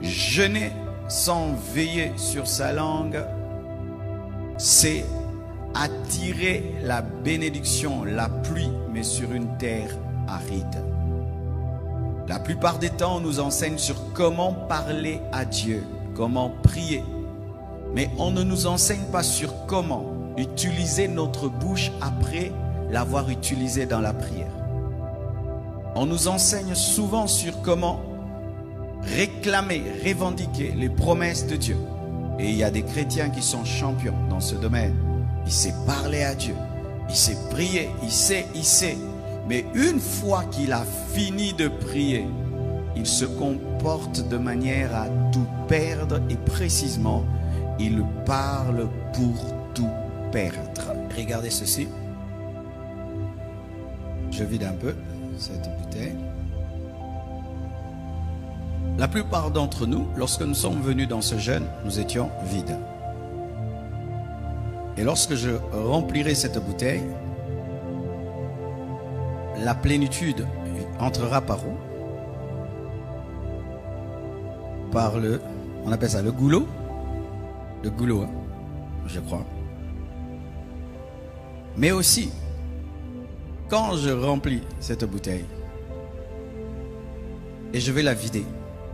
Jeûner sans veiller sur sa langue, c'est attirer la bénédiction, la pluie, mais sur une terre aride. La plupart des temps, on nous enseigne sur comment parler à Dieu, comment prier. Mais on ne nous enseigne pas sur comment utiliser notre bouche après l'avoir utilisée dans la prière. On nous enseigne souvent sur comment réclamer, revendiquer les promesses de Dieu. Et il y a des chrétiens qui sont champions dans ce domaine. Il sait parler à Dieu, il sait prier, il sait. Mais une fois qu'il a fini de prier, il se comporte de manière à tout perdre et précisément, il parle pour tout perdre. Regardez ceci. Je vide un peu cette bouteille. La plupart d'entre nous, lorsque nous sommes venus dans ce jeûne, nous étions vides. Et lorsque je remplirai cette bouteille, la plénitude entrera par où? Par le, on appelle ça le goulot. Le goulot, hein, je crois. Mais aussi, quand je remplis cette bouteille et je vais la vider,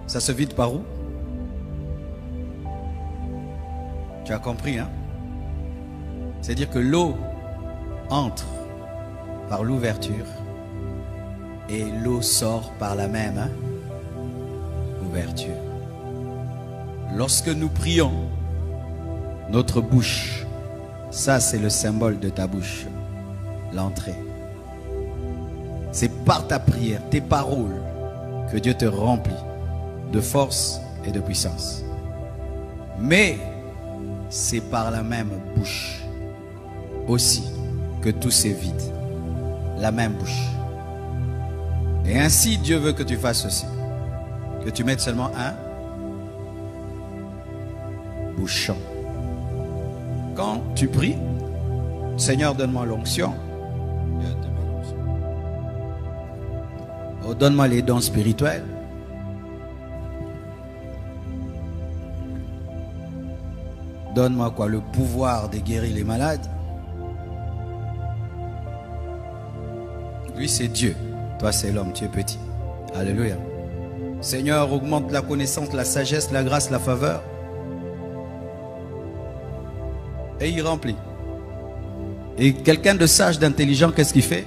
ça se vide par où? Tu as compris, hein? C'est-à-dire que l'eau entre par l'ouverture et l'eau sort par la même ouverture. Lorsque nous prions, notre bouche, ça c'est le symbole de ta bouche, l'entrée. C'est par ta prière, tes paroles, que Dieu te remplit de force et de puissance. Mais c'est par la même bouche aussi que tout s'est vide. La même bouche. Et ainsi Dieu veut que tu fasses ceci. Que tu mettes seulement un bouchon. Quand tu pries, Seigneur, donne-moi l'onction. Oh, donne-moi les dons spirituels. Donne-moi quoi? Le pouvoir de guérir les malades. Lui, c'est Dieu. Toi, c'est l'homme. Tu es petit. Alléluia. Seigneur, augmente la connaissance, la sagesse, la grâce, la faveur. Et il remplit. Et quelqu'un de sage, d'intelligent, qu'est-ce qu'il fait?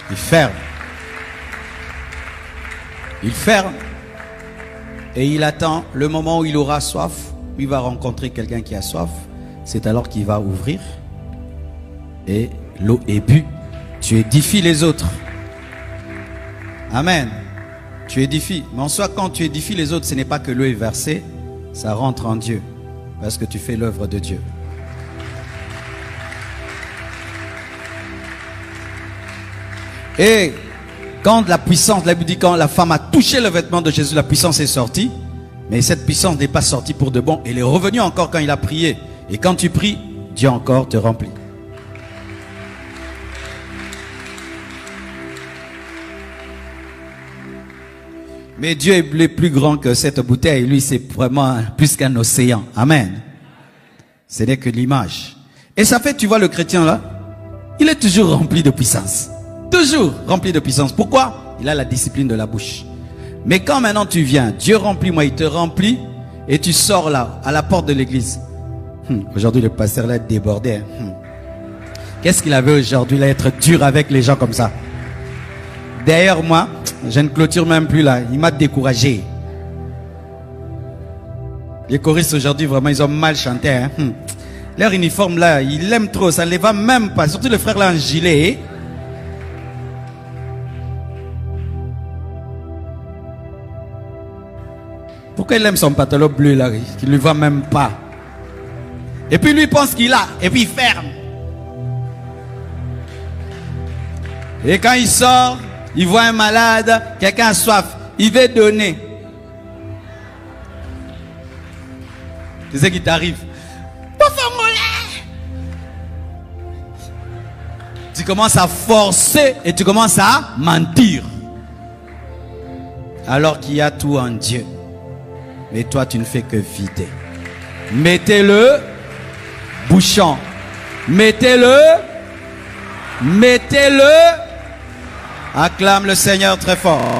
Il ferme. Il ferme. Et il attend le moment où il aura soif. Il va rencontrer quelqu'un qui a soif. C'est alors qu'il va ouvrir. Et l'eau est bue. Tu édifies les autres. Amen. Tu édifies. Mais en soi, quand tu édifies les autres, ce n'est pas que l'eau est versée. Ça rentre en Dieu. Parce que tu fais l'œuvre de Dieu. Et quand la puissance, la Bible dit, quand la femme a touché le vêtement de Jésus, la puissance est sortie. Mais cette puissance n'est pas sortie pour de bon. Elle est revenue encore quand il a prié. Et quand tu pries, Dieu encore te remplit. Mais Dieu est plus grand que cette bouteille. Lui, c'est vraiment plus qu'un océan. Amen. Ce n'est que l'image. Et ça fait, tu vois le chrétien là, il est toujours rempli de puissance. Toujours rempli de puissance. Pourquoi? Il a la discipline de la bouche. Mais quand maintenant tu viens, Dieu remplit-moi, il te remplit, et tu sors là, à la porte de l'église. Aujourd'hui, le pasteur là est débordé. Qu'est-ce qu'il avait aujourd'hui là, être dur avec les gens comme ça? D'ailleurs, moi, je ne clôture même plus là. Il m'a découragé. Les choristes aujourd'hui, vraiment, ils ont mal chanté. Hein? Leur uniforme là, ils l'aiment trop. Ça ne les va même pas. Surtout le frère là en gilet. Pourquoi il aime son pantalon bleu là, qui ne lui va même pas? Et puis lui pense qu'il a. Et puis il ferme. Et quand il sort, il voit un malade, quelqu'un a soif, il veut donner. C'est ce qui t'arrive. commences à forcer et tu commences à mentir. Alors qu'il y a tout en Dieu. Mais toi, tu ne fais que vider. Mettez-le bouchon. Mettez-le. Mettez-le. Acclame le Seigneur très fort.